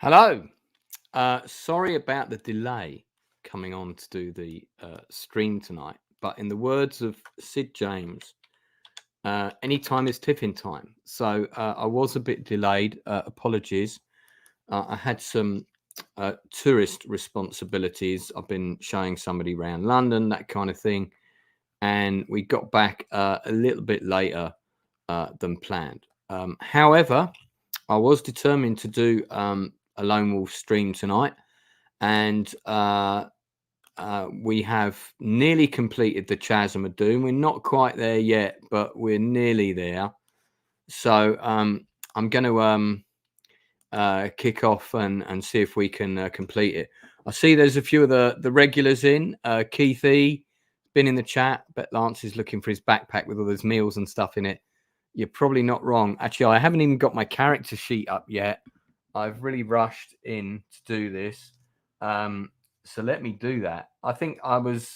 Hello. Sorry about the delay coming on to do the stream tonight, but in the words of Sid James, any time is tiffin time. So I was a bit delayed. Apologies. I had some tourist responsibilities. I've been showing somebody around London, that kind of thing, and we got back a little bit later than planned. However, I was determined to do a Lone Wolf stream tonight, and we have nearly completed the Chasm of Doom. We're not quite there yet, but we're nearly there. So I'm going to kick off and see if we can complete it. I see there's a few of the regulars in. Keith E. been in the chat. Bet Lance is looking for his backpack with all those meals and stuff in it. You're probably not wrong. Actually, I haven't even got my character sheet up yet. I've really rushed in to do this. So let me do that. I think I was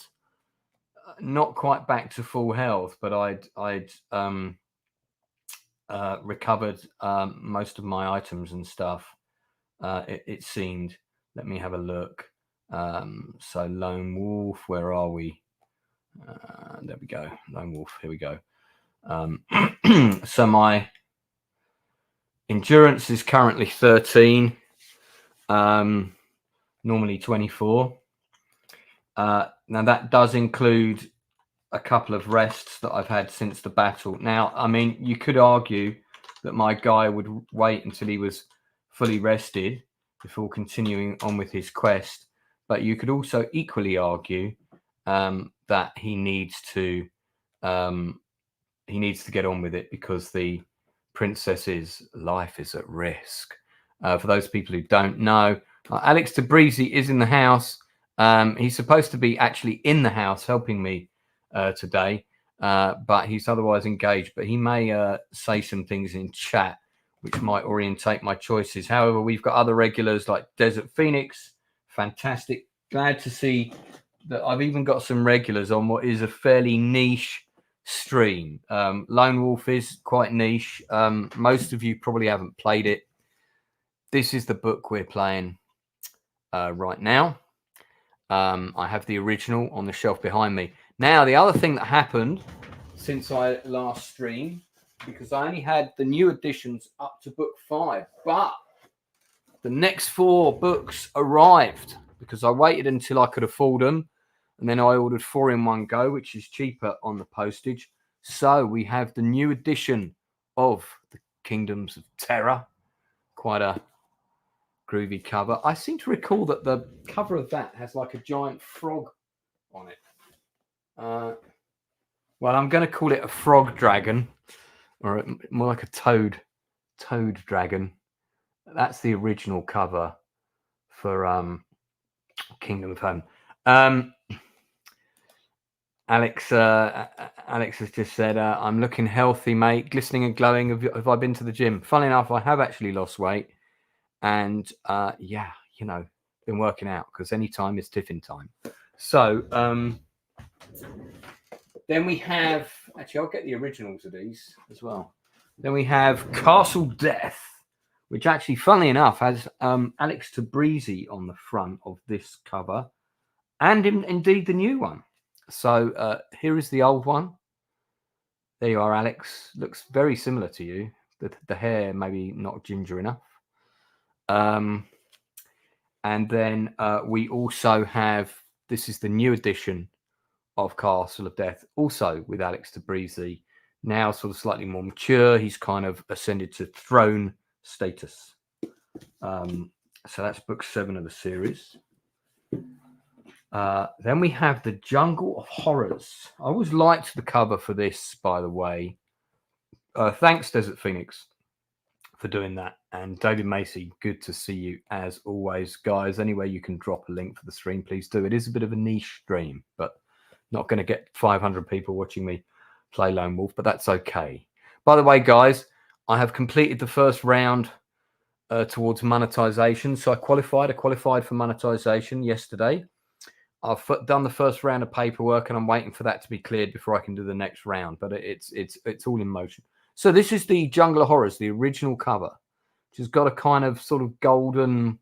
not quite back to full health, but I'd recovered most of my items and stuff. It seemed. Let me have a look. So Lone Wolf, where are we? There we go. Lone Wolf. Here we go. So my endurance is currently 13, normally 24. Now that does include a couple of rests that I've had since the battle. Now, I mean, you could argue that my guy would wait until he was fully rested before continuing on with his quest, but you could also equally argue that he needs to get on with it because the princess's life is at risk. For those people who don't know, Alex Tabrizi is in the house. He's supposed to be actually in the house helping me today, but he's otherwise engaged. But he may say some things in chat which might orientate my choices. However, we've got other regulars like Desert Phoenix. Fantastic. Glad to see that I've even got some regulars on what is a fairly niche stream. Lone Wolf is quite niche. Most of you probably haven't played it. This is the book we're playing right now. I have the original on the shelf behind me. Now, the other thing that happened since I last streamed, because I only had the new editions up to book 5, but the next 4 books arrived because I waited until I could afford them. And then I ordered 4 in one go, which is cheaper on the postage. So we have the new edition of the Kingdoms of Terror. Quite a groovy cover. I seem to recall that the cover of that has like a giant frog on it. Well, I'm going to call it a frog dragon, or more like a toad dragon. That's the original cover for Kingdom of Home. Alex has just said, I'm looking healthy, mate, glistening and glowing. Have I been to the gym? Funnily enough, I have actually lost weight. And yeah, you know, been working out because any time is tiffin time. So then we have, actually, I'll get the originals of these as well. Then we have Castle Death, which actually, funnily enough, has Alex Tabrizi on the front of this cover, and indeed the new one. So here is the old one. There you are, Alex. Looks very similar to you. The hair maybe not ginger enough. And then we also have, this is the new edition of Castle of Death, also with Alex Tabrizi, now sort of slightly more mature. He's kind of ascended to throne status. So that's book 7 of the series. Then we have the Jungle of Horrors. I always liked the cover for this, by the way. Thanks, Desert Phoenix, for doing that. And David Macy, good to see you as always. Guys, anywhere you can drop a link for the stream, please do. It is a bit of a niche stream, but not going to get 500 people watching me play Lone Wolf, but that's okay. By the way, guys, I have completed the first round towards monetization. So I qualified for monetization yesterday. I've done the first round of paperwork, and I'm waiting for that to be cleared before I can do the next round. But it's all in motion. So this is the Jungle of Horrors, the original cover. which has got a kind of sort of golden.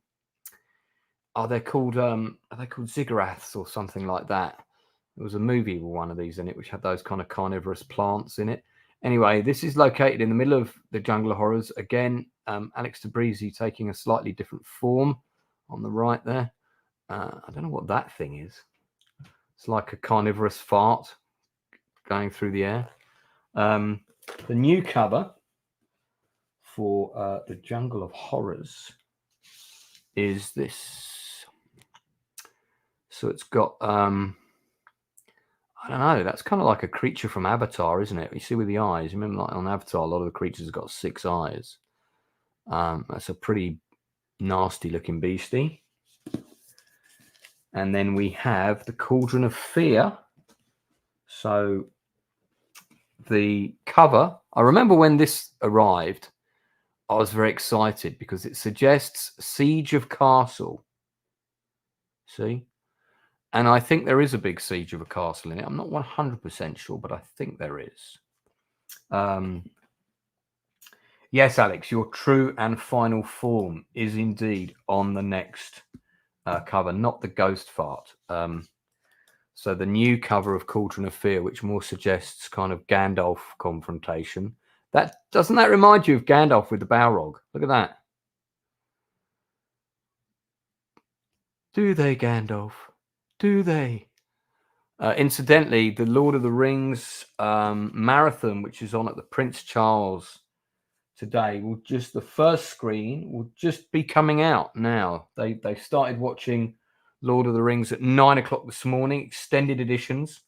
Are they called ziggurats or something like that? There was a movie with one of these in it, which had those kind of carnivorous plants in it. Anyway, this is located in the middle of the Jungle of Horrors. Again, Alex Tabrizi taking a slightly different form on the right there. I don't know what that thing is. It's like a carnivorous fart going through the air. The new cover for the Jungle of Horrors is this. So it's got, I don't know, that's kind of like a creature from Avatar, isn't it? You see with the eyes. Remember, like on Avatar, a lot of the creatures have got 6 eyes. That's a pretty nasty looking beastie. And then we have the Cauldron of Fear. So the cover, I remember when this arrived, I was very excited because it suggests Siege of Castle. See? And I think there is a big siege of a castle in it. I'm not 100% sure, but I think there is. Yes, Alex, your true and final form is indeed on the next cover, not the ghost fart. So the new cover of Cauldron of Fear, which more suggests kind of Gandalf confrontation. Doesn't that remind you of Gandalf with the Balrog? Look at that. Do they, Gandalf? Do they? Incidentally, the Lord of the Rings marathon, which is on at the Prince Charles today, the first screen will just be coming out now. They started watching Lord of the Rings at 9 o'clock this morning, extended editions,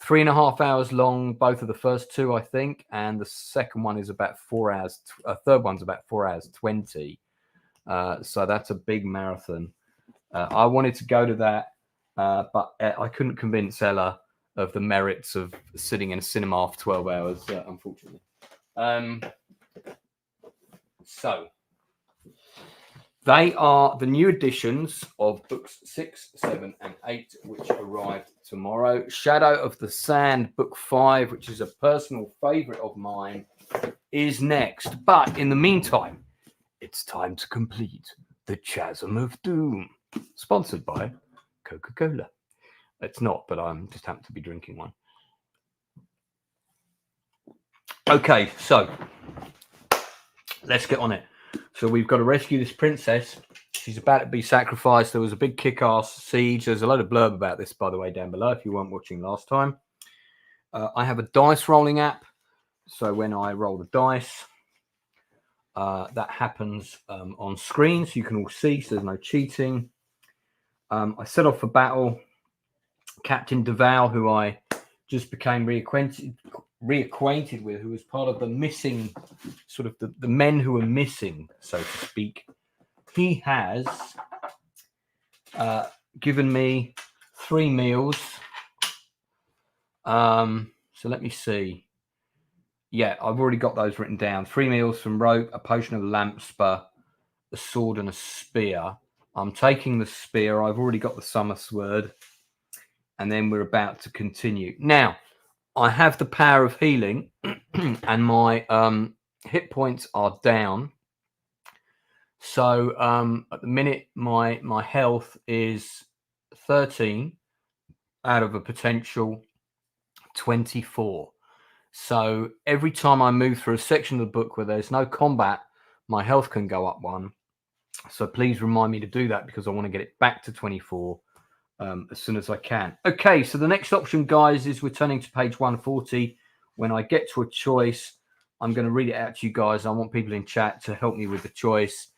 3.5 hours long, both of the first 2, I think, and the second one is about 4 hours. Third one's about 4 hours 20. So that's a big marathon. I wanted to go to that, but I couldn't convince Ella of the merits of sitting in a cinema for 12 hours, unfortunately. So they are the new editions of books 6, 7, and 8, which arrive tomorrow. Shadow of the Sand, book 5, which is a personal favourite of mine, is next. But in the meantime, it's time to complete the Chasm of Doom, sponsored by Coca-Cola. It's not, but I'm just happen to be drinking one. Okay, so let's get on it. So we've got to rescue this princess. She's about to be sacrificed. There was a big kick-ass siege. There's a load of blurb about this, by the way, down below if you weren't watching last time. I have a dice rolling app. So when I roll the dice, that happens on screen, so you can all see, so there's no cheating. I set off for battle. Captain Duval, who I just became reacquainted with, who was part of the missing, sort of the men who were missing, so to speak. He has given me 3 meals. So let me see. Yeah, I've already got those written down. 3 meals from rope, a potion of lamp spur, a sword, and a spear. I'm taking the spear. I've already got the summer sword. And then we're about to continue. Now, I have the power of healing, and my hit points are down. So at the minute, my health is 13 out of a potential 24. So every time I move through a section of the book where there's no combat, my health can go up 1. So please remind me to do that because I want to get it back to 24 as soon as I can. Okay, so the next option, guys, is we're turning to page 140. When I get to a choice, I'm going to read it out to you guys. I want people in chat to help me with the choice.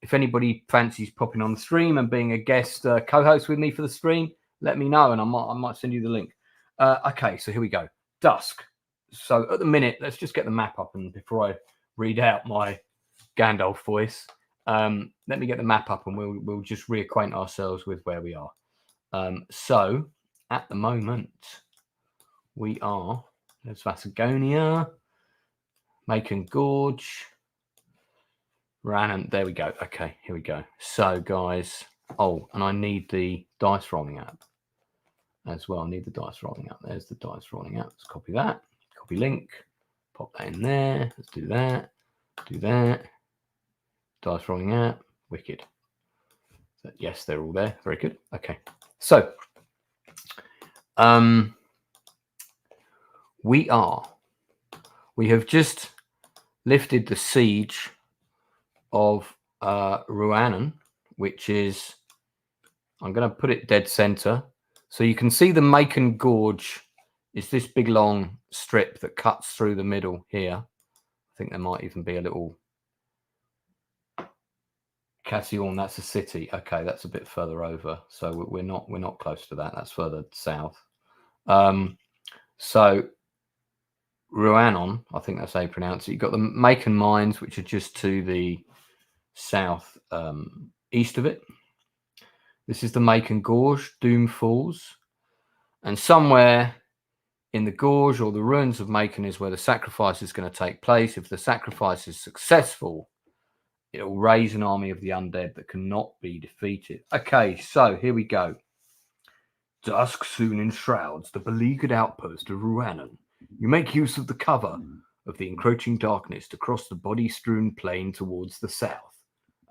If anybody fancies popping on the stream and being a guest co-host with me for the stream, let me know and I might send you the link. Okay, so here we go. Dusk. So at the minute, let's just get the map up, and before I read out my Gandalf voice, let me get the map up and we'll just reacquaint ourselves with where we are. So at the moment, we are, there's Vasagonia, Macon Gorge, Ranham. There we go. Okay, here we go. So guys, oh, and I need the dice rolling app as well. I need the dice rolling app. There's the dice rolling app. Let's copy that. Copy link. Pop that in there. Let's do that. Do that. Dice rolling out. Wicked. Yes, they're all there. Very good. Okay. So, we have just lifted the siege of Rhiannon, which is, I'm going to put it dead center. So you can see the Macon Gorge is this big long strip that cuts through the middle here. I think there might even be a little Cassiorn. That's a city. Okay, that's a bit further over. So we're not close to that. That's further south. So Rhiannon, I think that's how you pronounce it. You've got the Macon Mines, which are just to the south east of it. This is the Macon Gorge, Doom Falls. And somewhere in the gorge or the ruins of Macon is where the sacrifice is going to take place. If the sacrifice is successful, it will raise an army of the undead that cannot be defeated. Okay, so here we go. Dusk soon enshrouds the beleaguered outpost of Rhiannon. You make use of the cover of the encroaching darkness to cross the body-strewn plain towards the south.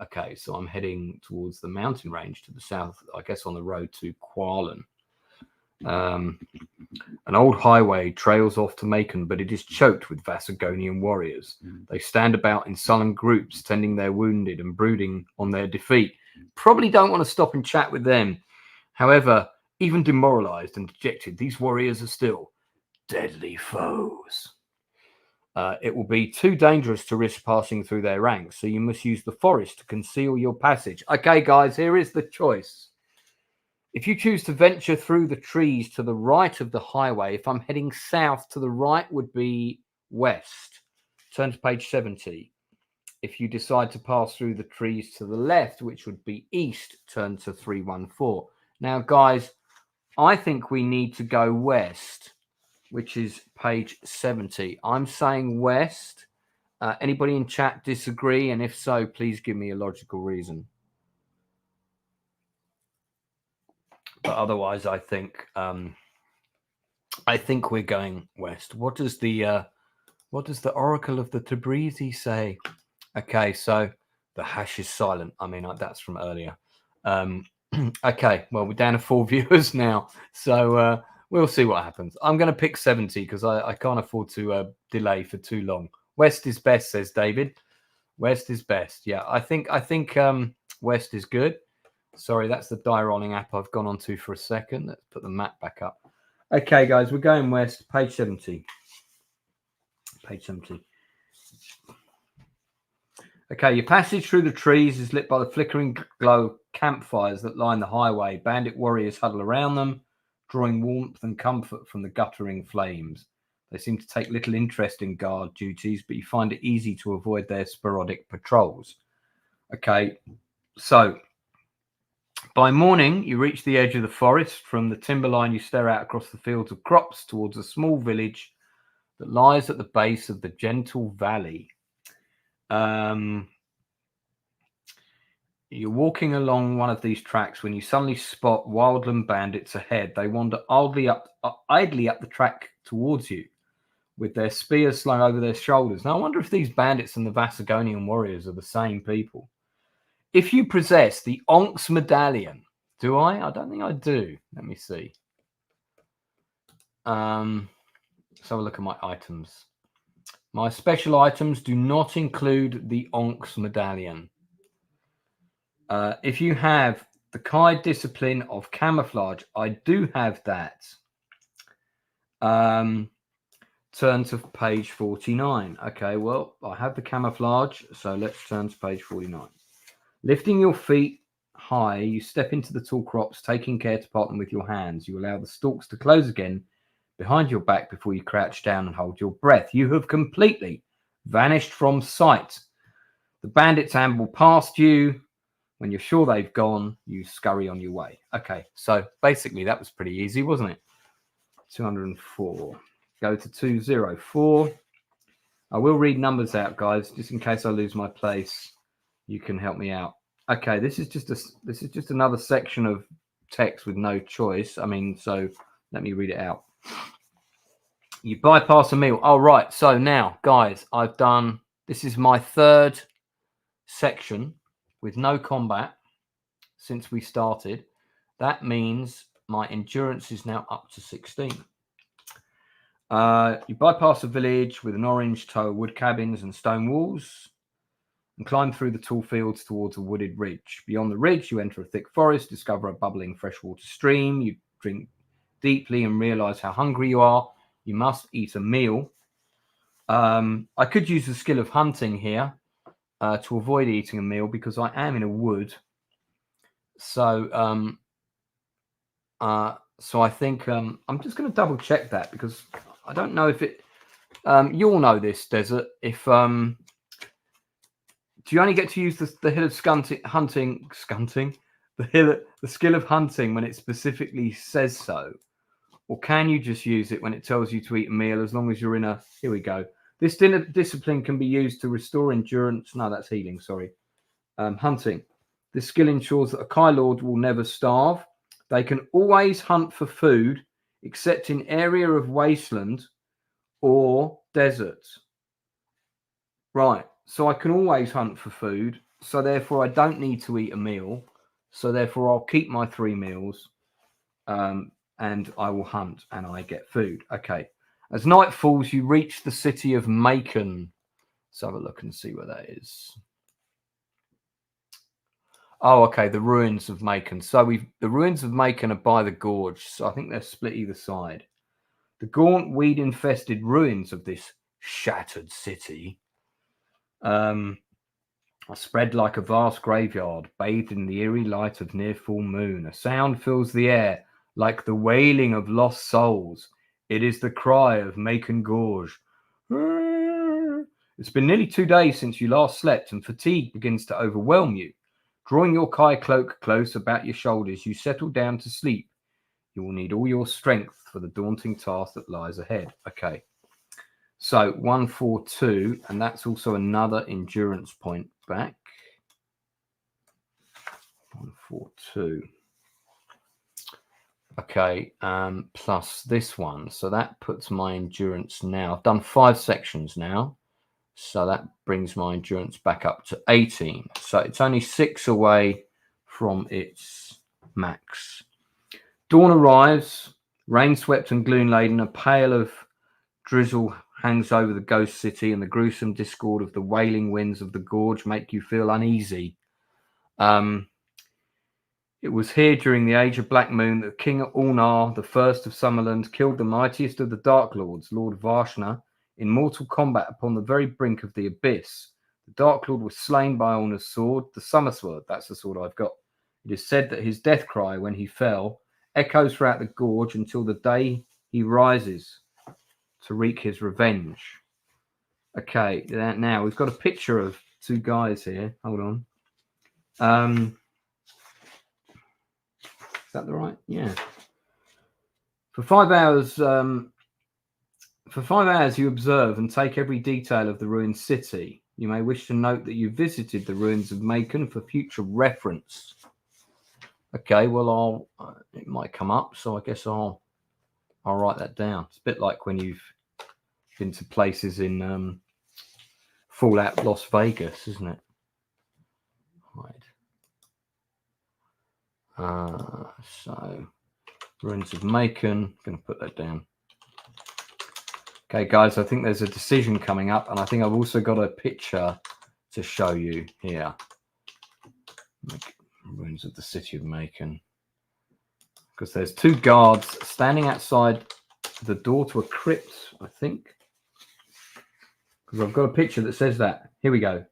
Okay, so I'm heading towards the mountain range to the south, I guess on the road to Qualen. An old highway trails off to Macon, but it is choked with Vasagonian warriors. They stand about in sullen groups, tending their wounded and brooding on their defeat. Probably don't want to stop and chat with them. However, even demoralized and dejected, these warriors are still deadly foes. It will be too dangerous to risk passing through their ranks, so you must use the forest to conceal your passage. Okay, guys, here is the choice. If you choose to venture through the trees to the right of the highway, if I'm heading south, to the right would be west. Turn to page 70. If you decide to pass through the trees to the left, which would be east, turn to 314. Now, guys, I think we need to go west, which is page 70. I'm saying west. Anybody in chat disagree? And if so, please give me a logical reason. But otherwise, I think we're going west. What does the Oracle of the Tabrizi say? Okay, so the hash is silent. I mean, that's from earlier. Okay, well, we're down to 4 viewers now, so we'll see what happens. I'm going to pick 70 because I can't afford to delay for too long. West is best, says David. West is best. Yeah, I think west is good. Sorry, that's the die rolling app I've gone onto for a second. Let's put the map back up. Okay, guys, we're going west. Page 70. Page 70. Okay, your passage through the trees is lit by the flickering glow campfires that line the highway. Bandit warriors huddle around them, drawing warmth and comfort from the guttering flames. They seem to take little interest in guard duties, but you find it easy to avoid their sporadic patrols. Okay, so by morning, you reach the edge of the forest. From the timberline, you stare out across the fields of crops towards a small village that lies at the base of the gentle valley. You're walking along one of these tracks when you suddenly spot wildland bandits ahead. They wander idly up the track towards you with their spears slung over their shoulders. Now, I wonder if these bandits and the Vasagonian warriors are the same people. If you possess the Onks medallion, do I? I don't think I do. Let me see. Let's have a look at my items. My special items do not include the Onks medallion. If you have the Kai discipline of camouflage, I do have that. Turn to page 49. Okay, well, I have the camouflage, so let's turn to page 49. Lifting your feet high, you step into the tall crops, taking care to part them with your hands. You allow the stalks to close again behind your back before you crouch down and hold your breath. You have completely vanished from sight. The bandits amble past you. When you're sure they've gone, you scurry on your way. Okay, so basically that was pretty easy, wasn't it? 204. Go to 204. I will read numbers out, guys, just in case I lose my place. You can help me out. Okay, this is just another section of text with no choice. I mean, so let me read it out. You bypass a meal. Oh, right. So now, guys, I've done. This is my third section with no combat since we started. That means my endurance is now up to 16. You bypass a village with an orange tower wood cabins and stone walls and climb through the tall fields towards a wooded ridge. Beyond the ridge, you enter a thick forest, discover a bubbling freshwater stream. You drink deeply and realize how hungry you are. You must eat a meal. I could use the skill of hunting here to avoid eating a meal because I am in a wood. So I think I'm just going to double check that because I don't know if it. You all know this desert. If do you only get to use the hill of hunting, the skill of hunting when it specifically says so, or can you just use it when it tells you to eat a meal as long as you're in a? Here we go. This discipline can be used to restore endurance. No, that's healing. Sorry. Hunting. This skill ensures that a Kai Lord will never starve. They can always hunt for food, except in area of wasteland or desert. Right. So I can always hunt for food. So therefore, I don't need to eat a meal. So therefore, I'll keep my 3 meals, and I will hunt, and I get food. Okay. As night falls, you reach the city of Macon. Let's have a look and see where that is. Oh, okay. The ruins of Macon. So the ruins of Macon are by the gorge. So I think they're split either side. The gaunt, weed-infested ruins of this shattered city are spread like a vast graveyard, bathed in the eerie light of near full moon. A sound fills the air like the wailing of lost souls. It is the cry of Macon Gorge. It's been nearly 2 days since you last slept, and fatigue begins to overwhelm you. Drawing your Kai cloak close about your shoulders, you settle down to sleep. You will need all your strength for the daunting task that lies ahead. Okay. So 142, and that's also another endurance point back. 142. Okay, plus this one. So that puts my endurance now. I've done 5 sections now. So that brings my endurance back up to 18. So it's only 6 away from its max. Dawn arrives, rain-swept and gloom-laden. A pale of drizzle hangs over the ghost city, and the gruesome discord of the wailing winds of the gorge make you feel uneasy. It was here during the age of Black Moon that King Ulnar, the first of Summerland, killed the mightiest of the Dark Lords, Lord Varshna, in mortal combat upon the very brink of the abyss. The Dark Lord was slain by Ulnar's sword, the Summer Sword. That's the sword I've got. It is said that his death cry when he fell echoes throughout the gorge until the day he rises to wreak his revenge. Okay, now we've got a picture of 2 guys here. Hold on. Is that the right? Yeah. For 5 hours, you observe and take every detail of the ruined city. You may wish to note that you visited the ruins of Macon for future reference. Okay, well, it might come up, so I guess I'll write that down. It's a bit like when you've been to places in Fallout Las Vegas, isn't it? Right. So ruins of Macon. I'm going to put that down. Okay, guys, I think there's a decision coming up, and I think I've also got a picture to show you here. Ruins of the city of Macon. Because there's 2 guards standing outside the door to a crypt, I think. Because I've got a picture that says that. Here we go.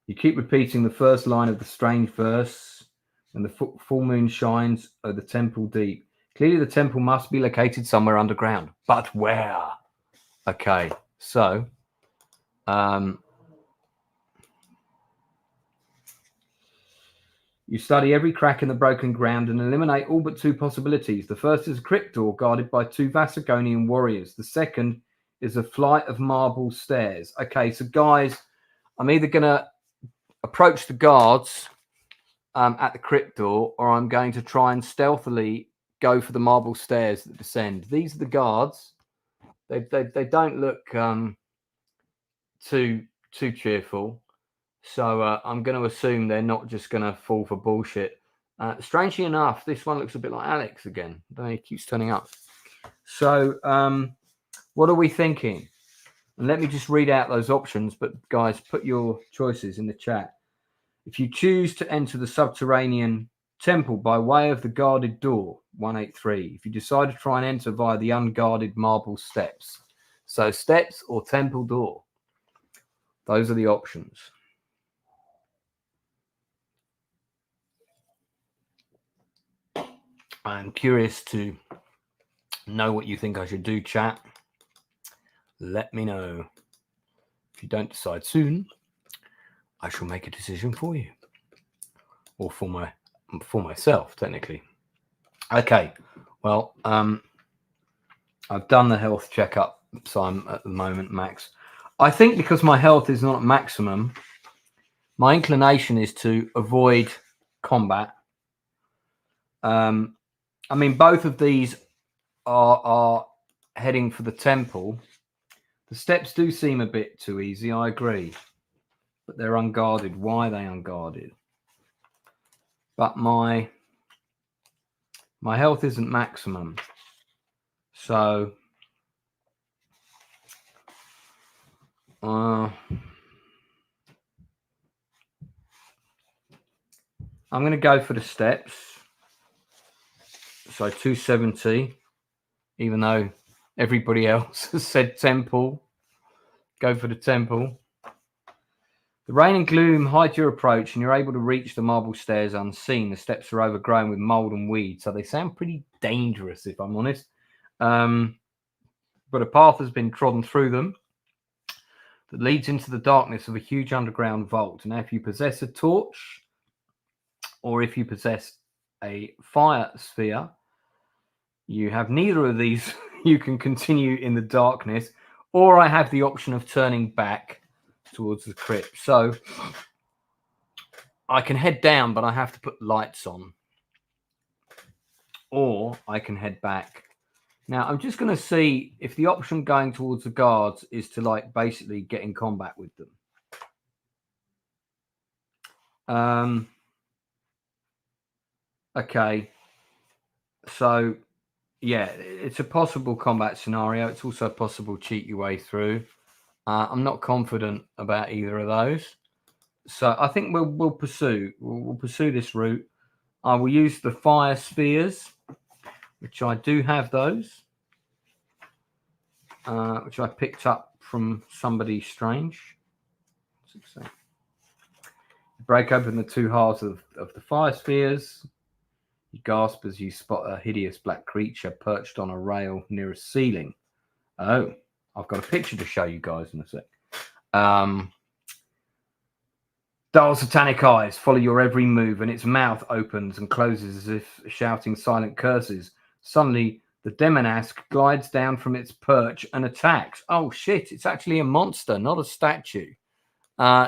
You keep repeating the first line of the strange verse. When the full moon shines over the temple deep. Clearly, the temple must be located somewhere underground. But where? Okay, so you study every crack in the broken ground and eliminate all but 2 possibilities. The first is a crypt door guarded by 2 Vasagonian warriors. The second is a flight of marble stairs. Okay, so guys, I'm either going to approach the guards at the crypt door, or I'm going to try and stealthily go for the marble stairs that descend. These are the guards. They don't look too cheerful. So I'm going to assume they're not just going to fall for bullshit. Strangely enough, this one looks a bit like Alex again. I don't know, he keeps turning up. So what are we thinking? And let me just read out those options. But guys, put your choices in the chat. If you choose to enter the subterranean temple by way of the guarded door, 183. If you decide to try and enter via the unguarded marble steps. So steps or temple door. Those are the options. I'm curious to know what you think I should do, chat. Let me know. If you don't decide soon, I shall make a decision for you. Or for myself, technically. Okay. Well, I've done the health checkup, so I'm at the moment max. I think because my health is not at maximum, my inclination is to avoid combat. I mean, both of these are heading for the temple. The steps do seem a bit too easy, I agree. But they're unguarded. Why are they unguarded? But my health isn't maximum. So I'm going to go for the steps. So 270, even though everybody else has said temple. Go for the temple. The rain and gloom hide your approach, and you're able to reach the marble stairs unseen. The steps are overgrown with mold and weeds, so they sound pretty dangerous, if I'm honest. But a path has been trodden through them that leads into the darkness of a huge underground vault. Now, if you possess a torch, or if you possess a fire sphere, you have neither of these. You can continue in the darkness, or I have the option of turning back towards the crypt. So I can head down, but I have to put lights on. Or I can head back. Now, I'm just going to see if the option going towards the guards is to, like, basically get in combat with them. Okay. So, yeah, it's a possible combat scenario. It's also a possible cheat your way through. I'm not confident about either of those. So I think we'll pursue this route. I will use the fire spheres, which I do have those, which I picked up from somebody strange. Break open the two halves of the fire spheres. You gasp as you spot a hideous black creature perched on a rail near a ceiling. Oh, I've got a picture to show you guys in a sec. Dull satanic eyes follow your every move, and its mouth opens and closes as if shouting silent curses. Suddenly, the Demonask glides down from its perch and attacks. Oh shit, it's actually a monster, not a statue.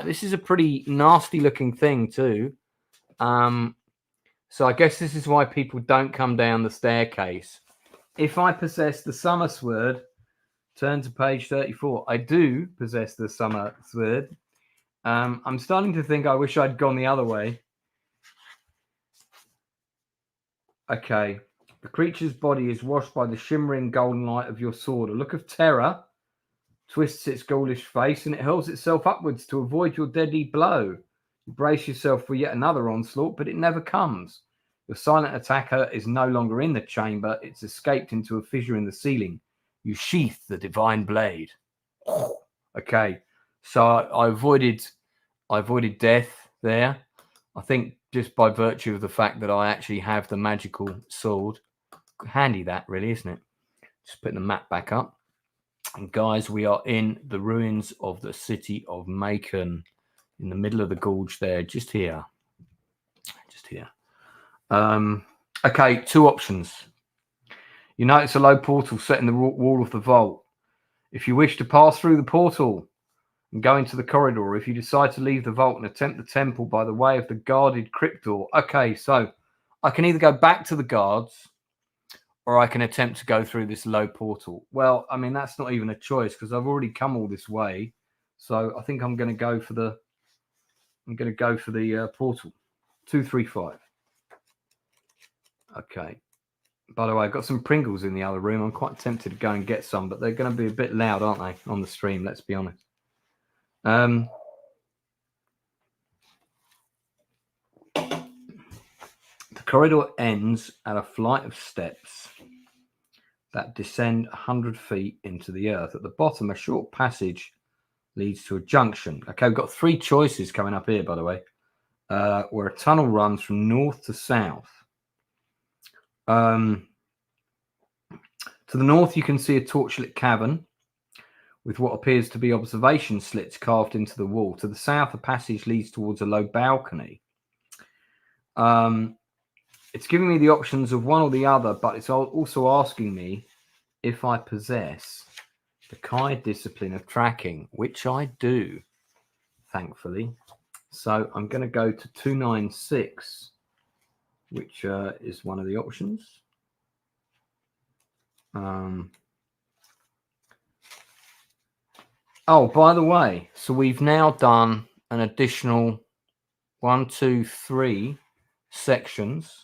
This is a pretty nasty looking thing too. So I guess this is why people don't come down the staircase. If I possess the Summer Sword, turn to page 34. I do possess the Summer Sword. I'm starting to think I wish I'd gone the other way. Okay. The creature's body is washed by the shimmering golden light of your sword. A look of terror twists its ghoulish face, and it hurls itself upwards to avoid your deadly blow. You brace yourself for yet another onslaught, but it never comes. Your silent attacker is no longer in the chamber. It's escaped into a fissure in the ceiling. You sheath the divine blade. Okay. So I avoided death there. I think just by virtue of the fact that I actually have the magical sword. Handy that, really, isn't it? Just putting the map back up. And guys, we are in the ruins of the city of Macon, in the middle of the gorge there, just here. Okay, two options. You notice a low portal set in the wall of the vault. If you wish to pass through the portal and go into the corridor, or if you decide to leave the vault and attempt the temple by the way of the guarded crypt door. Okay, so I can either go back to the guards, or I can attempt to go through this low portal. Well, I mean, that's not even a choice, because I've already come all this way. So I think I'm going to go for the portal. 235. Okay. By the way, I've got some Pringles in the other room. I'm quite tempted to go and get some, but they're going to be a bit loud, aren't they, on the stream? Let's be honest. The corridor ends at a flight of steps that descend 100 feet into the earth. At the bottom, a short passage leads to a junction. Okay, we've got 3 choices coming up here, by the way, where a tunnel runs from north to south. To the north, you can see a torchlit cavern with what appears to be observation slits carved into the wall. To the south, a passage leads towards a low balcony. It's giving me the options of one or the other, but it's also asking me if I possess the Kai discipline of tracking, which I do, thankfully. So I'm going to go to 296, which is one of the options. Oh, by the way, so we've now done an additional 1, 2, 3 sections.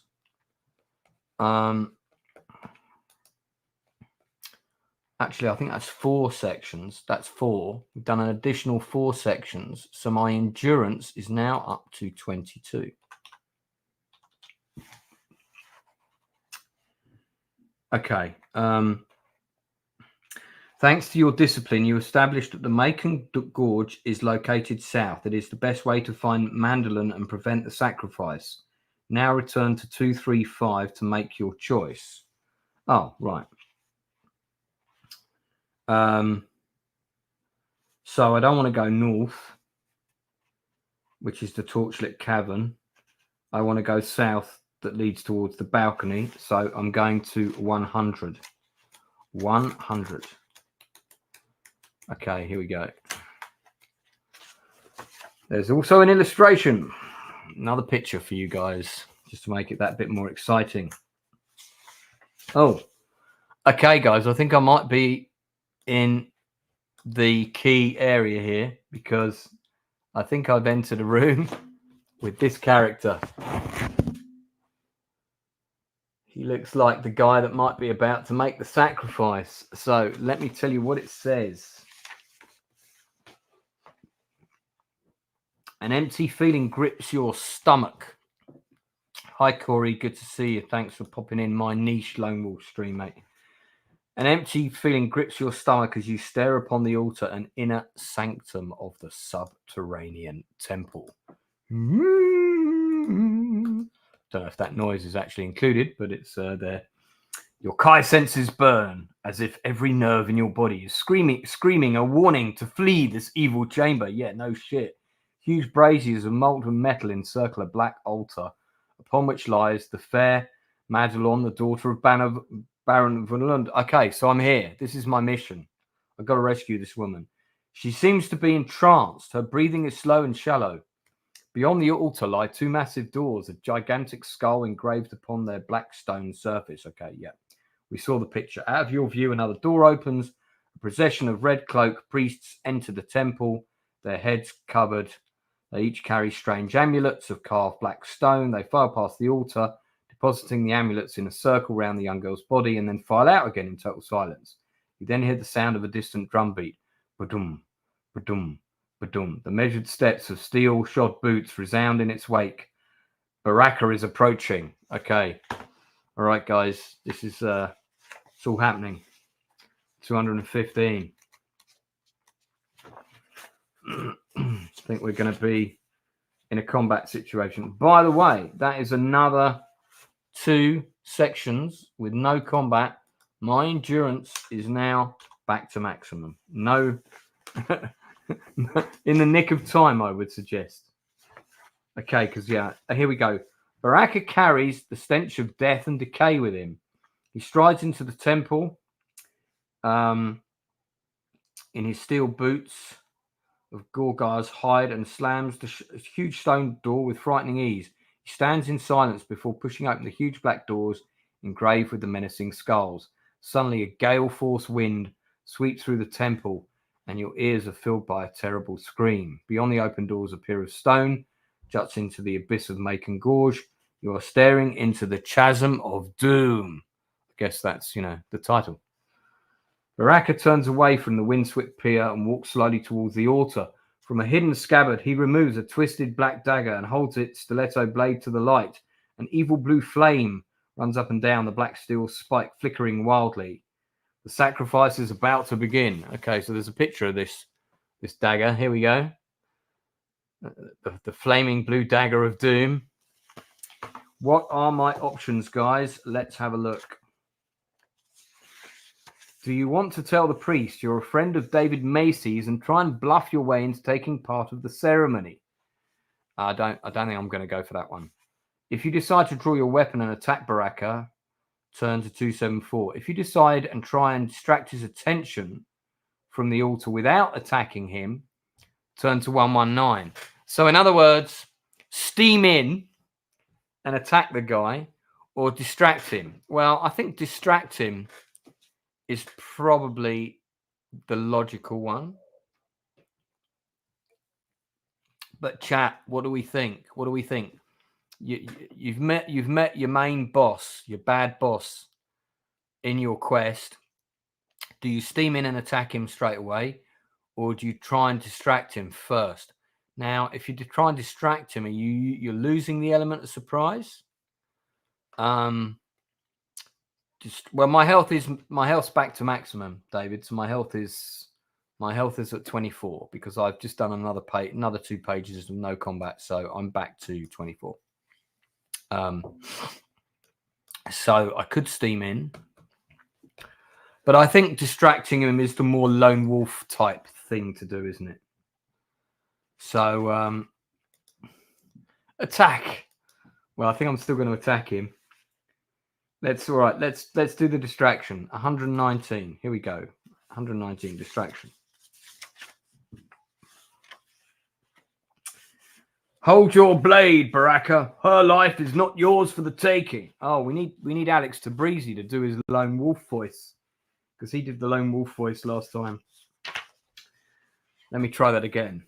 Actually, I think that's 4 sections. That's 4. We've done an additional 4 sections. So my endurance is now up to 22. Okay. Thanks to your discipline, you established that the Macon Gorge is located south. It is the best way to find Mandolin and prevent the sacrifice. Now return to 235 to make your choice. Oh, right. So I don't want to go north, which is the torchlit cavern. I want to go south, that leads towards the balcony. So I'm going to 100. 100. Okay, here we go. There's also an illustration, another picture for you guys, just to make it that bit more exciting. Oh, okay, guys, I think I might be in the key area here, because I think I've entered a room with this character. He looks like the guy that might be about to make the sacrifice. So let me tell you what it says. An empty feeling grips your stomach. Hi, Corey. Good to see you. Thanks for popping in my niche Lone Wolf stream, mate. An empty feeling grips your stomach as you stare upon the altar, an inner sanctum of the subterranean temple. Don't know if that noise is actually included, but it's there. Your Kai senses burn as if every nerve in your body is screaming a warning to flee this evil chamber. Yeah, no shit. Huge braziers of molten metal encircle a black altar, upon which lies the fair Madelon, the daughter of Baron von Lund. Okay, so I'm here. This is my mission. I've got to rescue this woman. She seems to be entranced. Her breathing is slow and shallow. Beyond the altar lie 2 massive doors, a gigantic skull engraved upon their black stone surface. Okay, yeah. We saw the picture. Out of your view, another door opens. A procession of red-cloaked priests enter the temple, their heads covered. They each carry strange amulets of carved black stone. They file past the altar, depositing the amulets in a circle round the young girl's body, and then file out again in total silence. You then hear the sound of a distant drum beat. Ba-dum, ba-dum, ba-dum. The measured steps of steel-shod boots resound in its wake. Baraka is approaching. Okay. All right, guys. This is it's all happening. 215. I think we're going to be in a combat situation. By the way, that is another 2 sections with no combat. My endurance is now back to maximum. No, in the nick of time, I would suggest. Okay, because yeah, here we go. Baraka carries the stench of death and decay with him. He strides into the temple in his steel boots of Gorgar's hide and slams the huge stone door with frightening ease. He stands in silence before pushing open the huge black doors engraved with the menacing skulls. Suddenly, a gale-force wind sweeps through the temple, and your ears are filled by a terrible scream. Beyond the open doors, a pier of stone juts into the abyss of Macon Gorge. You are staring into the Chasm of Doom. I guess that's, the title. Baraka turns away from the windswept pier and walks slowly towards the altar. From a hidden scabbard, he removes a twisted black dagger and holds its stiletto blade to the light. An evil blue flame runs up and down the black steel spike, flickering wildly. The sacrifice is about to begin. Okay, so there's a picture of this dagger. Here we go. The flaming blue dagger of doom. What are my options, guys? Let's have a look. Do you want to tell the priest you're a friend of David Macy's and try and bluff your way into taking part of the ceremony? I don't think I'm going to go for that one. If you decide to draw your weapon and attack Baraka, turn to 274. If you decide and try and distract his attention from the altar without attacking him, turn to 119. So in other words, steam in and attack the guy, or distract him. Well, I think distract him is probably the logical one. But chat, what do we think? What do we think? You've met your main boss, your bad boss, in your quest. Do you steam in and attack him straight away, or do you try and distract him first? Now, if you try and distract him, you're losing the element of surprise. My health's back to maximum, David. So my health is at 24 because I've just done another 2 pages of no combat, so I'm back to 24. So I could steam in, but I think distracting him is the more lone wolf type thing to do, isn't it? So attack. Well, I think I'm still going to attack him. Let's do the distraction. 119. Here we go. 119 distraction. Hold your blade, Baraka. Her life is not yours for the taking. Oh, we need Alex Tabrizi to do his lone wolf voice, because he did the lone wolf voice last time. Let me try that again.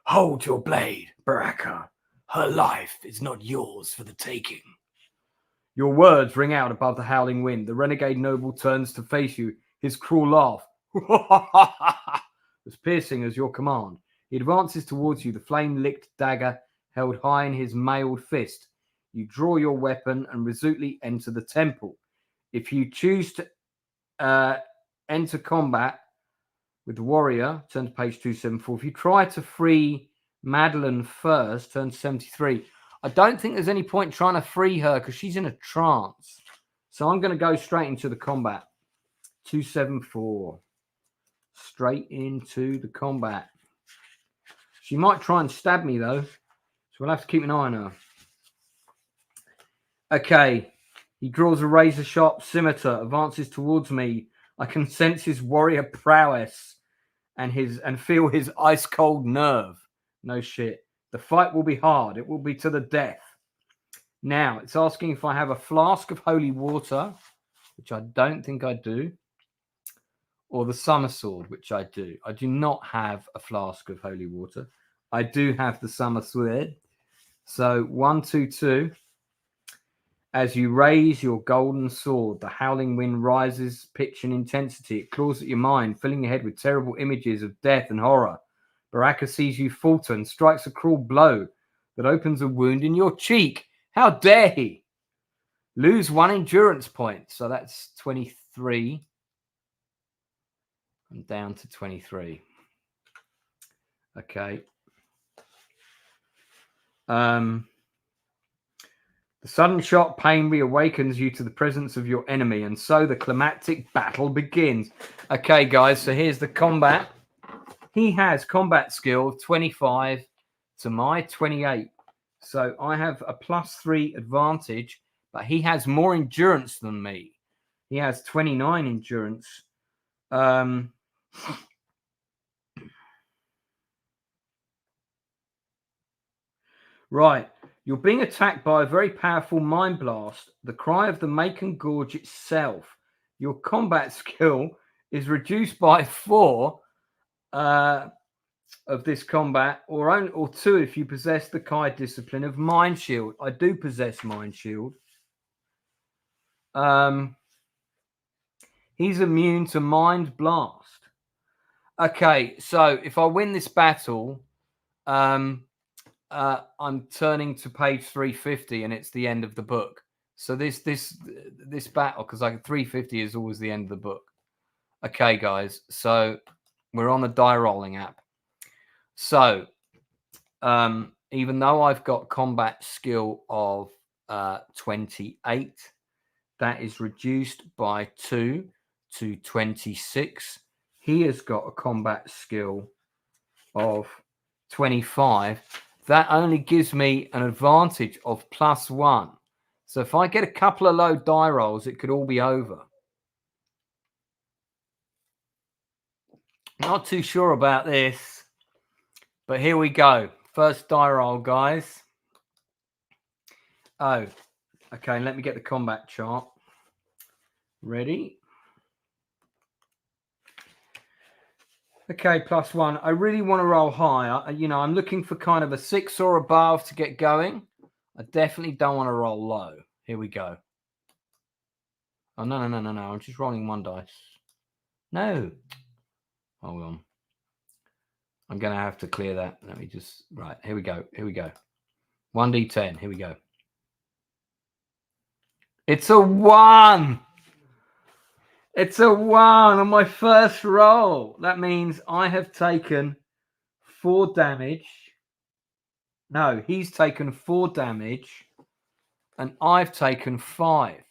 Hold your blade, Baraka. Her life is not yours for the taking. Your words ring out above the howling wind. The renegade noble turns to face you, his cruel laugh as piercing as your command. He advances towards you, the flame-licked dagger held high in his mailed fist. You draw your weapon and resolutely enter the temple. If you choose to enter combat with the warrior, turn to page 274. If you try to free Madeline first, turn to 73. I don't think there's any point trying to free her because she's in a trance. So I'm going to go straight into the combat. 274. Straight into the combat. She might try and stab me, though. So we'll have to keep an eye on her. Okay. He draws a razor-sharp scimitar, advances towards me. I can sense his warrior prowess and feel his ice-cold nerve. No shit. The fight will be hard. It will be to the death. Now, it's asking if I have a flask of holy water, which I don't think I do, or the summer sword, which I do. I do not have a flask of holy water. I do have the summer sword. So 122. As you raise your golden sword, the howling wind rises pitch and intensity. It claws at your mind, filling your head with terrible images of death and horror. Baraka sees you falter and strikes a cruel blow that opens a wound in your cheek. How dare he? Lose 1 endurance point. So that's 23. I'm down to 23. Okay. The sudden shock pain reawakens you to the presence of your enemy, and so the climactic battle begins. Okay, guys, so here's the combat. He has combat skill of 25 to my 28. So I have a +3 advantage, but he has more endurance than me. He has 29 endurance. Right. You're being attacked by a very powerful mind blast, the cry of the Macon Gorge itself. Your combat skill is reduced by 4 of this combat, or 2 if you possess the Kai discipline of Mind Shield. I do possess Mind Shield. He's immune to Mind Blast. Okay, so if I win this battle, I'm turning to page 350, and it's the end of the book. So this battle, because 350 is always the end of the book. Okay, guys. So we're on the die rolling app. So even though I've got combat skill of 28, that is reduced by 2 to 26. He has got a combat skill of 25. That only gives me an advantage of +1. So if I get a couple of low die rolls, it could all be over. Not too sure about this, but here we go. First die roll, guys. Oh, okay. Let me get the combat chart. Ready? Okay, +1. I really want to roll higher. You know, I'm looking for kind of a 6 or above to get going. I definitely don't want to roll low. Here we go. Oh, no. I'm just rolling 1 dice. No. Hold on. I'm going to have to clear that. Let me just... Right, here we go. 1d10. Here we go. It's a 1! It's a 1 on my first roll. That means I have taken 4 damage. No, he's taken 4 damage, and I've taken 5.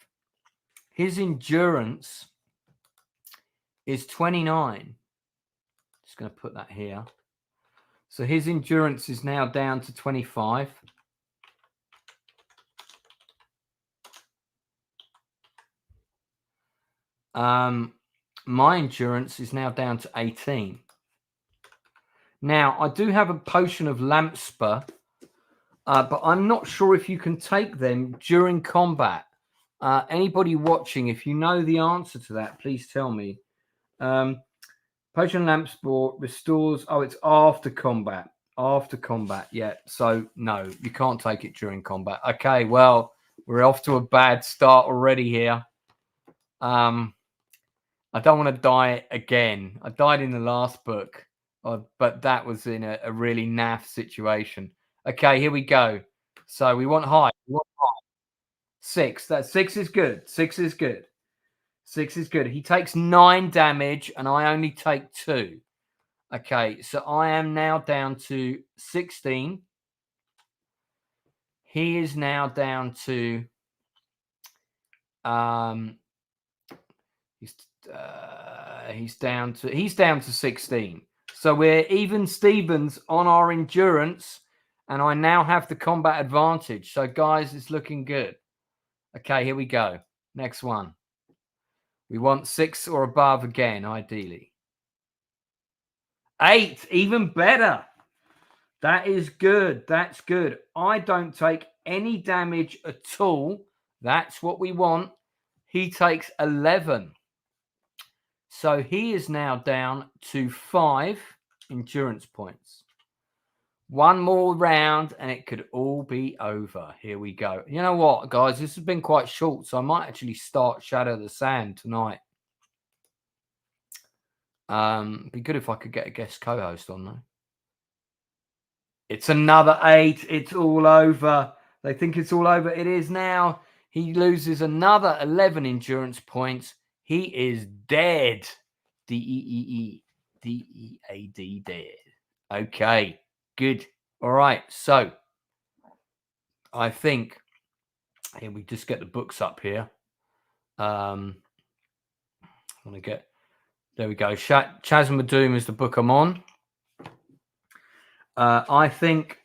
His endurance is 29. Just going to put that here. So his endurance is now down to 25. My endurance is now down to 18. Now, I do have a potion of lamp spur, but I'm not sure if you can take them during combat. Anybody watching, if you know the answer to that, please tell me. Potion lamp spore restores... Oh, it's after combat. After combat, yeah. So, no, you can't take it during combat. Okay, well, we're off to a bad start already here. I don't want to die again. I died in the last book, but that was in a really naff situation. Okay, here we go. So we want high. 6. That 6 is good. 6 is good. 6 is good. He takes 9 damage, and I only take 2. Okay, so I am now down to 16. He is now down to he's down to 16. So we're even Stevens on our endurance, and I now have the combat advantage. So guys, it's looking good. Okay, here we go. Next one. We want 6 or above again, ideally. 8, even better. That is good. That's good. I don't take any damage at all. That's what we want. He takes 11. So he is now down to 5 endurance points. 1 more round and it could all be over. Here we go. You know what, guys? This has been quite short, so I might actually start Shadow of the Sand tonight. Be good if I could get a guest co-host on though. It's another 8. It's all over. They think it's all over. It is now. He loses another 11 endurance points. He is dead. D-E-E-E. D-E-A-D, dead. Okay, good. All right, so I think here we just get the books up here. I want to get... There we go. Chasm of Doom is the book I'm on. I think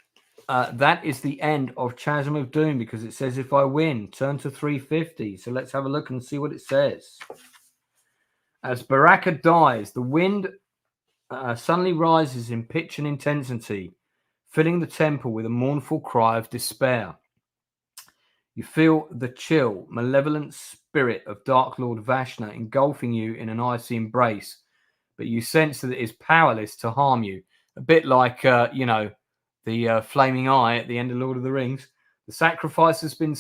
that is the end of Chasm of Doom because it says if I win, turn to 350. So let's have a look and see what it says. As Baraka dies, the wind suddenly rises in pitch and intensity, filling the temple with a mournful cry of despair. You feel the chill, malevolent spirit of Dark Lord Vashna engulfing you in an icy embrace, but you sense that it is powerless to harm you. A bit like, the flaming eye at the end of Lord of the Rings. The sacrifice has been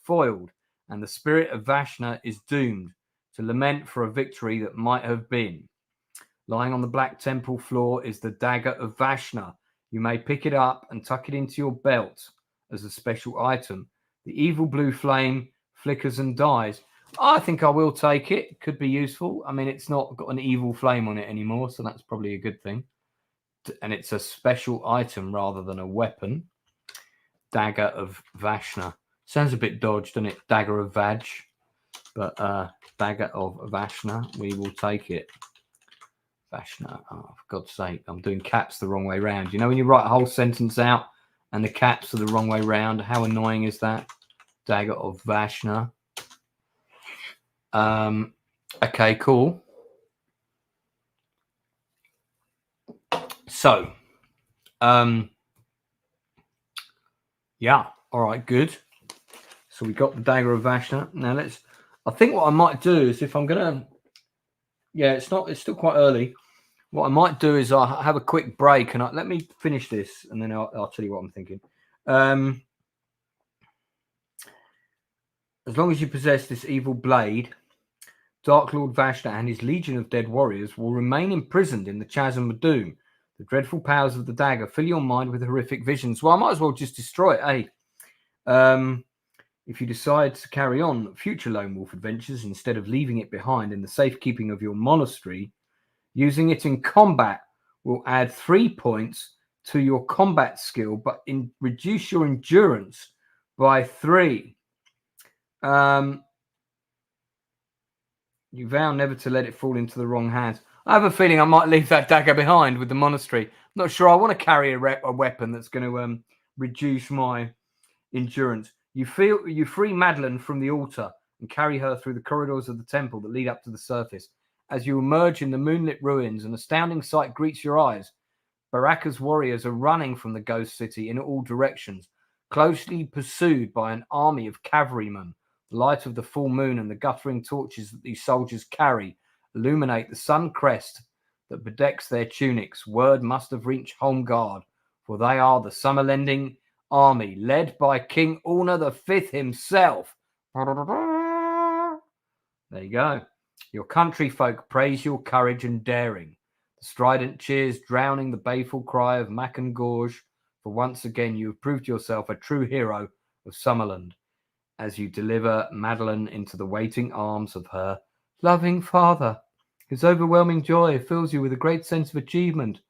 foiled, and the spirit of Vashna is doomed to lament for a victory that might have been. Lying on the black temple floor is the dagger of Vashna. You may pick it up and tuck it into your belt as a special item. The evil blue flame flickers and dies. I think I will take it. Could be useful. I mean, it's not got an evil flame on it anymore, so that's probably a good thing. And it's a special item rather than a weapon. Dagger of Vashna. Sounds a bit dodged, doesn't it? Dagger of Vaj. But dagger of Vashna, we will take it. Vashna. Oh, for God's sake, I'm doing caps the wrong way round. You know when you write a whole sentence out and the caps are the wrong way round? How annoying is that? Dagger of Vashna. Okay, cool. So, yeah, all right, good. So we got the dagger of Vashna. Now I think what I might do is if I'm gonna, it's still quite early. What I might do is I'll have a quick break and let me finish this and then I'll tell you what I'm thinking. As long as you possess this evil blade, Dark Lord Vashna and his legion of dead warriors will remain imprisoned in the Chasm of Doom. The dreadful powers of the dagger fill your mind with horrific visions. Well, I might as well just destroy it, eh? If you decide to carry on future lone wolf adventures instead of leaving it behind in the safekeeping of your monastery, using it in combat will add 3 points to your combat skill, but reduce your endurance by 3. You vow never to let it fall into the wrong hands. I have a feeling I might leave that dagger behind with the monastery. I'm not sure I want to carry a weapon that's going to reduce my endurance. You free Madeline from the altar and carry her through the corridors of the temple that lead up to the surface. As you emerge in the moonlit ruins, an astounding sight greets your eyes. Baraka's warriors are running from the ghost city in all directions, closely pursued by an army of cavalrymen. The light of the full moon and the guttering torches that these soldiers carry illuminate the sun crest that bedecks their tunics. Word must have reached Holmgard, for they are the Summerlanding army, led by King Ulna V himself. There you go. Your country folk praise your courage and daring. The strident cheers drowning the baleful cry of Macken Gorge, for once again you have proved yourself a true hero of Summerland, as you deliver Madeline into the waiting arms of her loving father. His overwhelming joy fills you with a great sense of achievement.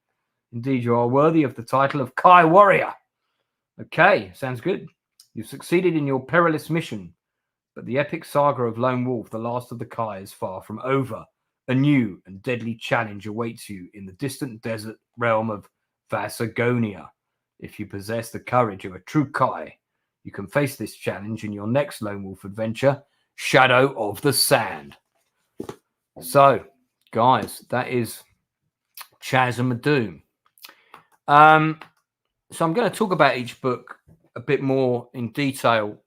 Indeed, you are worthy of the title of Kai Warrior. Okay, sounds good. You've succeeded in your perilous mission, but the epic saga of Lone Wolf, the last of the Kai, is far from over. A new and deadly challenge awaits you in the distant desert realm of Vasagonia. If you possess the courage of a true Kai, you can face this challenge in your next Lone Wolf adventure, Shadow of the Sand. So, guys, that is Chasm of Doom. So I'm going to talk about each book a bit more in detail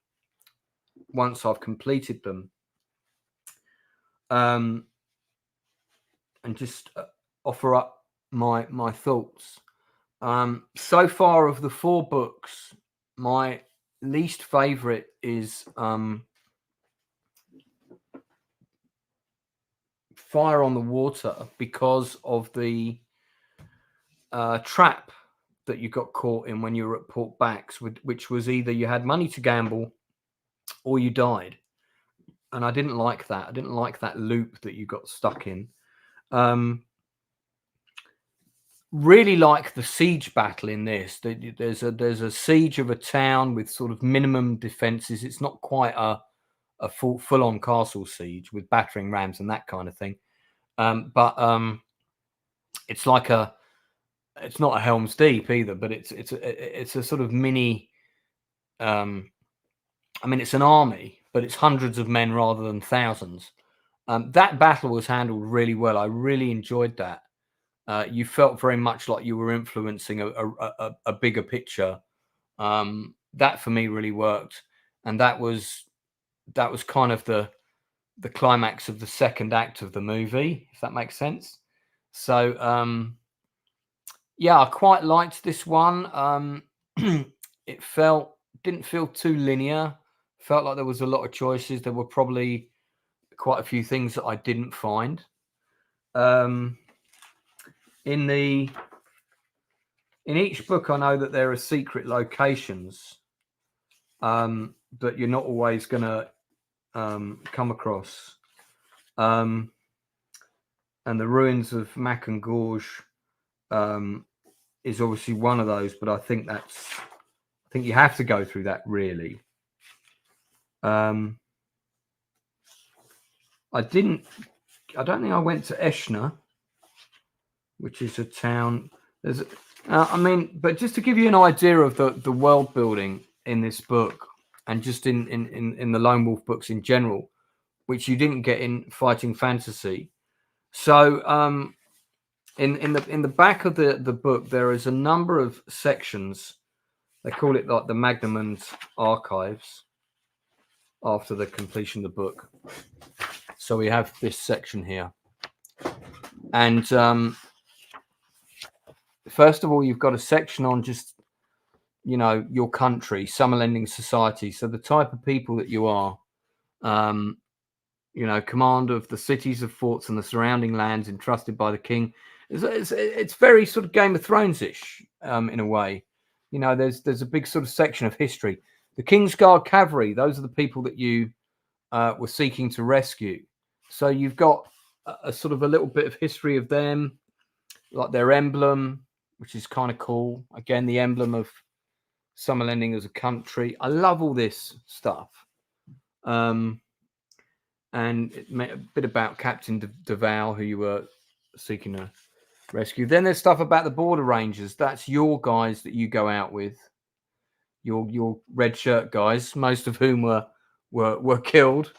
once I've completed them. And just offer up my thoughts. So far of the 4 books, my least favorite is Fire on the Water, because of the trap that you got caught in when you were at Port Backs, which was either you had money to gamble or you died. And I didn't like that. I didn't like that loop that you got stuck in. Really like the siege battle in this. There's a siege of a town with sort of minimum defenses. It's not quite a full-on castle siege with battering rams and that kind of thing. But it's like it's not a Helm's Deep either, but it's a sort of mini. I mean, it's an army, but it's hundreds of men rather than thousands. That battle was handled really well. I really enjoyed that. You felt very much like you were influencing a bigger picture. That for me really worked. and that was kind of the climax of the second act of the movie, if that makes sense. So yeah, I quite liked this one. It didn't feel too linear. Felt like there was a lot of choices. There were probably quite a few things that I didn't find. In each book, I know that there are secret locations that you're not always going to come across. And the ruins of Mackengorge is obviously one of those, but I think you have to go through that, really. I don't think I went to Eschner, which is a town. But just to give you an idea of the world building in this book, and just in the Lone Wolf books in general, which you didn't get in Fighting Fantasy. So in the back of the book, there is a number of sections. They call it like the Magnamund archives after the completion of the book. So we have this section here, and first of all, you've got a section on just, your country, Summerlending society. So the type of people that you are, command of the cities of forts and the surrounding lands entrusted by the king. It's very sort of Game of Thrones-ish in a way. There's a big sort of section of history. The King's Guard cavalry, those are the people that you were seeking to rescue. So you've got a sort of a little bit of history of them, like their emblem, which is kind of cool. Again, the emblem of Summerlending as a country. I love all this stuff. And a bit about Captain Deval, who you were seeking to rescue. Then there's stuff about the border rangers. That's your guys that you go out with. Your red shirt guys, most of whom were killed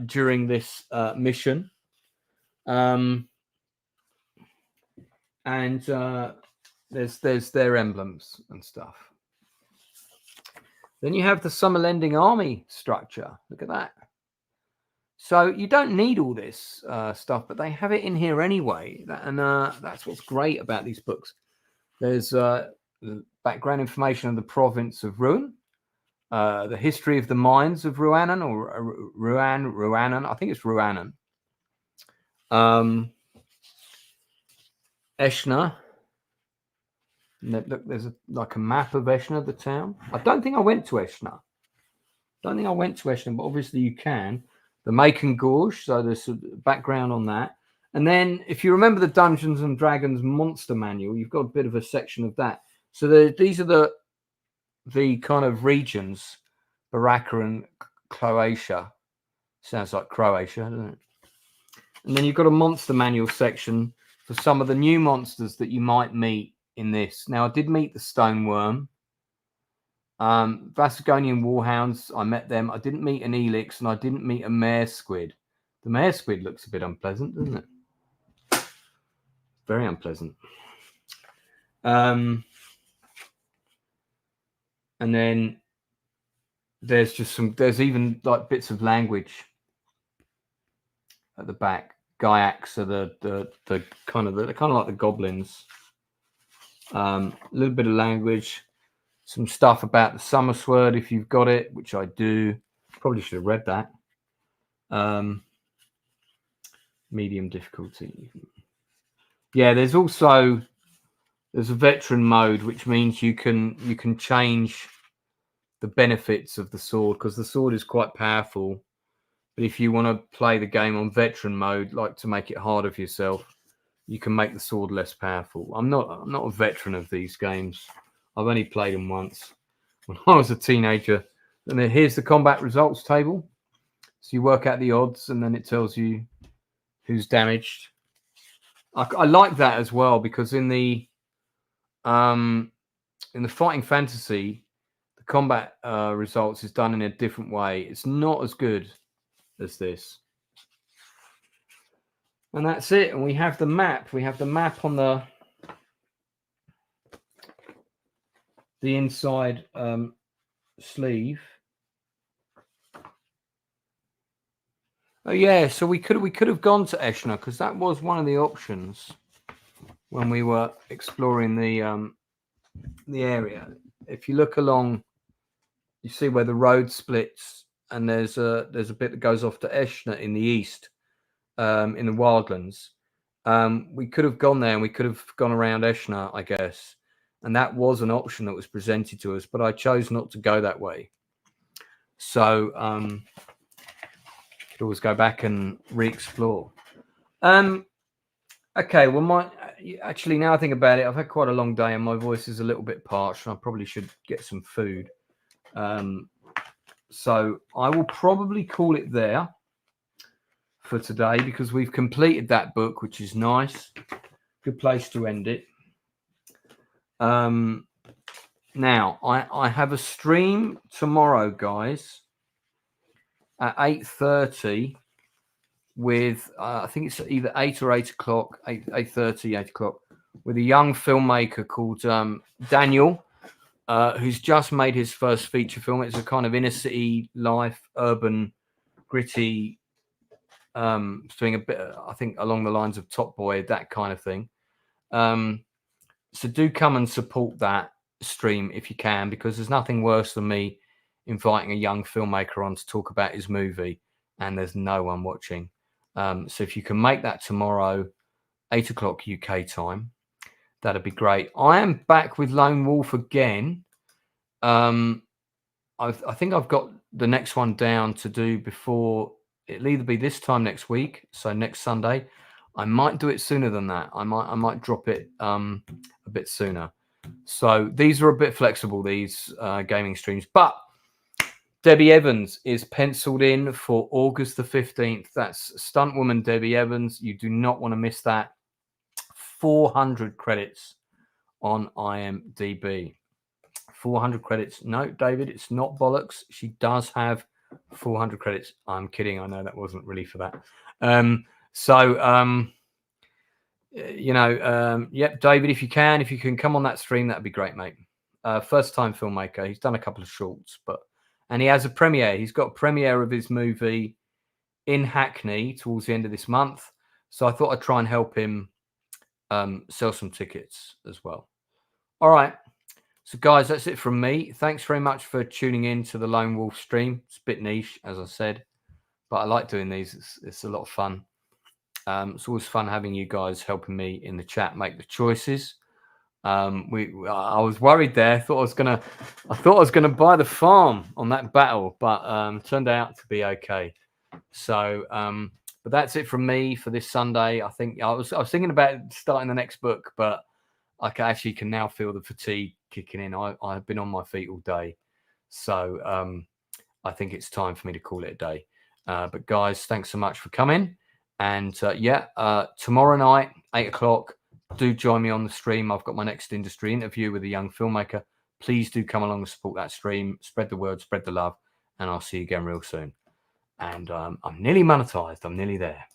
during this mission. And there's their emblems and stuff. Then you have the Summerlending army structure. Look at that. So you don't need all this stuff, but they have it in here anyway. And that's what's great about these books. There's the background information of the province of Rouen, the history of the mines of Rouanan, or Rouanan. I think it's Rouanan. Eschner. Look, there's like a map of Eschner, the town. I don't think I went to Eschner. But obviously you can. The Mackengorge, so there's some background on that. And then if you remember the Dungeons and Dragons monster manual, you've got a bit of a section of that. So these are the kind of regions, Baraka and Croatia. Sounds like Croatia, doesn't it? And then you've got a monster manual section for some of the new monsters that you might meet in this. Now, I did meet the Stone Worm. Vasagonian Warhounds, I met them. I didn't meet an Elix, and I didn't meet a Mare Squid. The Mare Squid looks a bit unpleasant, doesn't it? Very unpleasant. And then there's even like bits of language at the back. Gaiacs are the kind of like the goblins. A little bit of language. Some stuff about the Summer Sword, if you've got it, which I do. Probably should have read that. Medium difficulty. Yeah, there's a veteran mode, which means you can change the benefits of the sword, because the sword is quite powerful. But if you want to play the game on veteran mode, like to make it harder for yourself, you can make the sword less powerful. I'm not a veteran of these games. I've only played them once when I was a teenager. And then here's the combat results table. So you work out the odds, and then it tells you who's damaged. I like that as well, because in the Fighting Fantasy, the combat results is done in a different way. It's not as good as this. And that's it. And we have the map. We have the map on the inside sleeve. Oh yeah, so we could have gone to Eshna because that was one of the options when we were exploring the area. If you look along, you see where the road splits, and there's a bit that goes off to Eshna in the east, in the wildlands. We could have gone there, and we could have gone around Eshna, I guess, and that was an option that was presented to us, but I chose not to go that way. So could always go back and re-explore. Okay, well, actually, now I think about it, I've had quite a long day, and my voice is a little bit parched. And I probably should get some food. So I will probably call it there for today because we've completed that book, which is nice. Good place to end it. Now I have a stream tomorrow, guys, at 8:30 with I think it's either 8 or 8 o'clock, 8:30, 8 o'clock, with a young filmmaker called Daniel, who's just made his first feature film. It's a kind of inner city life, urban, gritty thing, a bit, I think, along the lines of Top Boy, that kind of thing. So do come and support that stream if you can, because there's nothing worse than me inviting a young filmmaker on to talk about his movie and there's no one watching. So if you can make that tomorrow, 8 o'clock UK time, that'd be great. I am back with Lone Wolf again. I think I've got the next one down to do before. It'll either be this time next week, so next Sunday. I might do it sooner than that. I might drop it a bit sooner. So these are a bit flexible, these gaming streams. But Debbie Evans is penciled in for August the 15th. That's stuntwoman Debbie Evans. You do not want to miss that. 400 credits on IMDb. 400 credits. No, David, it's not bollocks. She does have 400 credits. I'm kidding. I know that wasn't really for that. Yep, David, if you can come on that stream, that'd be great, mate. First time filmmaker. He's done a couple of shorts, and he has a premiere. He's got a premiere of his movie in Hackney towards the end of this month. So I thought I'd try and help him sell some tickets as well. All right. So, guys, that's it from me. Thanks very much for tuning in to the Lone Wolf stream. It's a bit niche, as I said, but I like doing these. It's a lot of fun. It's always fun having you guys helping me in the chat make the choices. I was worried there. I thought I was gonna buy the farm on that battle, but turned out to be okay. So, but that's it from me for this Sunday. I think I was thinking about starting the next book, but I can now feel the fatigue kicking in. I've been on my feet all day, so I think it's time for me to call it a day. But guys, thanks so much for coming. And tomorrow night, 8 o'clock, do join me on the stream. I've got my next industry interview with a young filmmaker. Please do come along and support that stream. Spread the word, spread the love, and I'll see you again real soon. And I'm nearly monetized. I'm nearly there.